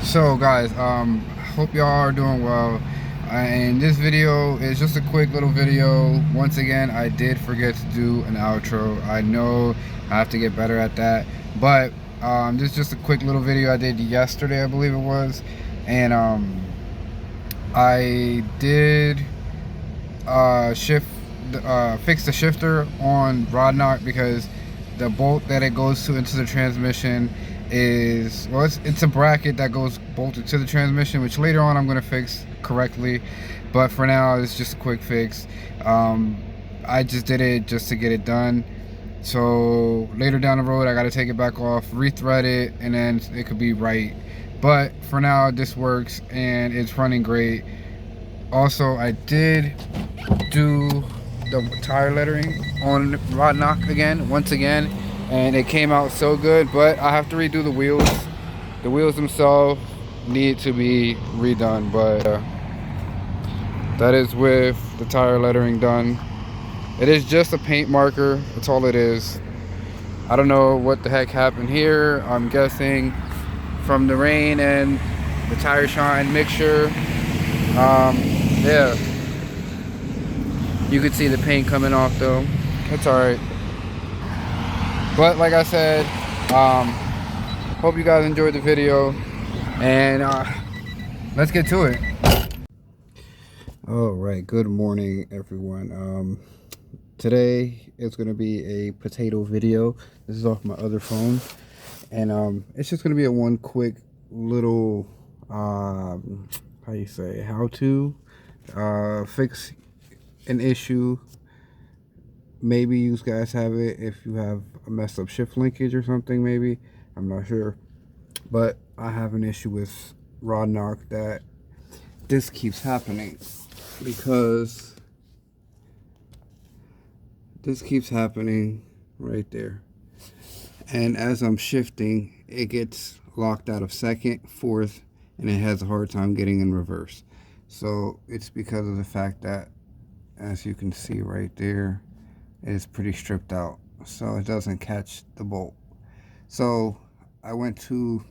So guys, hope y'all are doing well. And this video is just a quick little video. Once again, I did forget to do an outro. I know I have to get better at that, but this is just a quick little video I did yesterday, I believe it was. And I did fix the shifter on rod knock because the bolt that it goes to into the transmission is, well, it's a bracket that goes bolted to the transmission, which later on I'm going to fix correctly, but for now it's just a quick fix. I just did it just to get it done, so later down the road I got to take it back off, rethread it, and then it could be right. But for now this works and it's running great. Also, I did do the tire lettering on rod knock again, once again, and it came out so good, but I have to redo the wheels. The wheels themselves need to be redone, but that is with the tire lettering done. It is just a paint marker, that's all it is. I don't know what the heck happened here. I'm guessing from the rain and the tire shine mixture. Yeah, you could see the paint coming off though. It's alright. But like I said, hope you guys enjoyed the video, and let's get to it. All right, good morning everyone. Today is going to be a potato video. This is off my other phone, and it's just going to be a one quick little how you say, how to fix an issue. Maybe you guys have it if you have a messed up shift linkage or something, maybe, I'm not sure, but I have an issue with rod knock that this keeps happening, because this keeps happening right there, and as I'm shifting it gets locked out of second, fourth, and it has a hard time getting in reverse. So it's because of the fact that, as you can see right there, it is pretty stripped out, so it doesn't catch the bolt. So I went to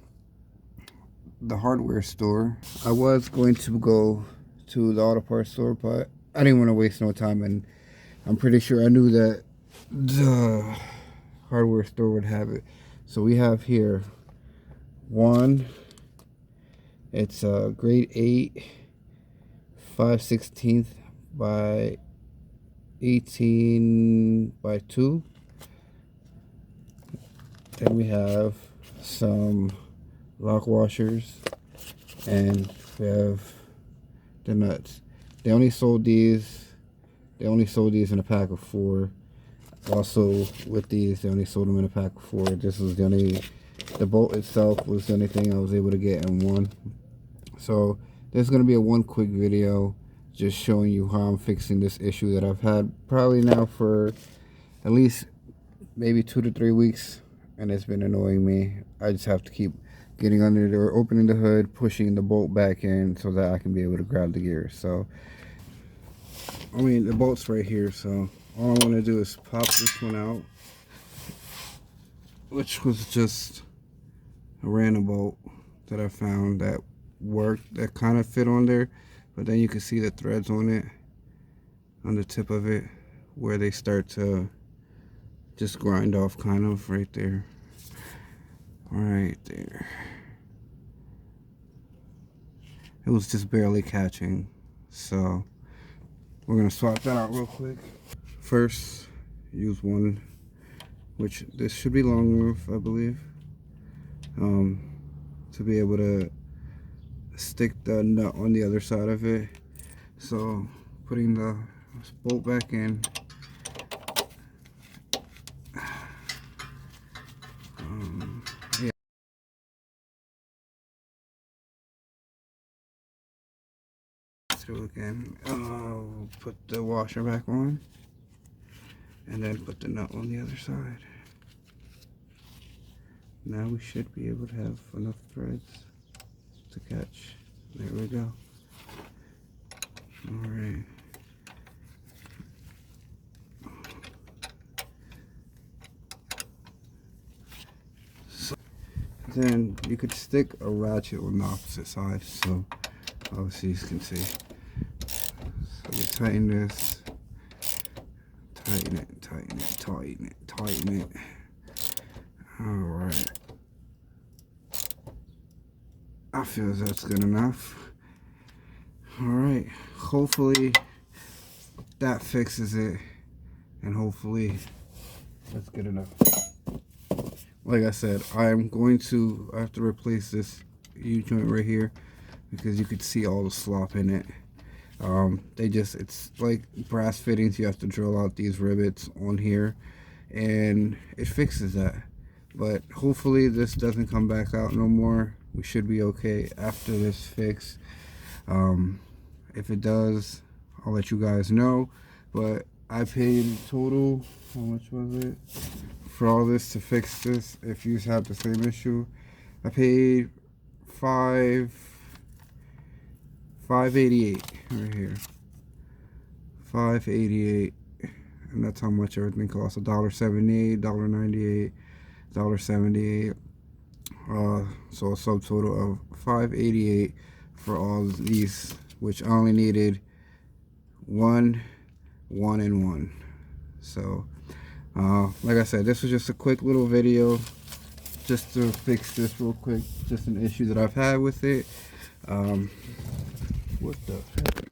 the hardware store. I was going to go to the auto parts store, but I didn't want to waste no time, and I'm pretty sure I knew that the hardware store would have it. So we have here one. It's a grade 8 5/16 by 18 by 2. Then we have some lock washers, and we have the nuts. They only sold these in a pack of 4. Also with these, they only sold them in a pack of 4. This was the only, the bolt itself was the only thing I was able to get in one. So this is going to be a one quick video just showing you how I'm fixing this issue that I've had probably now for at least maybe 2 to 3 weeks, and it's been annoying me. I just have to keep getting under the door, opening the hood, pushing the bolt back in so that I can be able to grab the gear. So I mean, the bolt's right here, so all I want to do is pop this one out, which was just a random bolt that I found that worked, that kind of fit on there, but then you can see the threads on it, on the tip of it, where they start to just grind off, kind of right there, right there. It was just barely catching, so we're gonna swap that out real quick. First, use one, which this should be long enough, I believe, to be able to stick the nut on the other side of it. So putting the bolt back in, yeah, through again. Put the washer back on, and then put the nut on the other side. Now we should be able to have enough threads to catch. There we go. All right. then you could stick a ratchet on the opposite side, so obviously you can see. So you tighten this, tighten it, tighten it, tighten it, tighten it. Alright, I feel that's good enough. Alright, hopefully that fixes it, and hopefully that's good enough. Like I said, I have to replace this U-joint right here because you could see all the slop in it. It's like brass fittings. You have to drill out these rivets on here, and it fixes that. But hopefully this doesn't come back out no more. We should be okay after this fix. If it does, I'll let you guys know. But I paid total, how much was it for all this to fix this? If you have the same issue, I paid $588 right here, $588, and that's how much everything costs. $1.78, $1.98, $1.78. So a subtotal of $588 for all of these, which I only needed one, and one. So like I said, this was just a quick little video just to fix this real quick, just an issue that I've had with it. What the heck?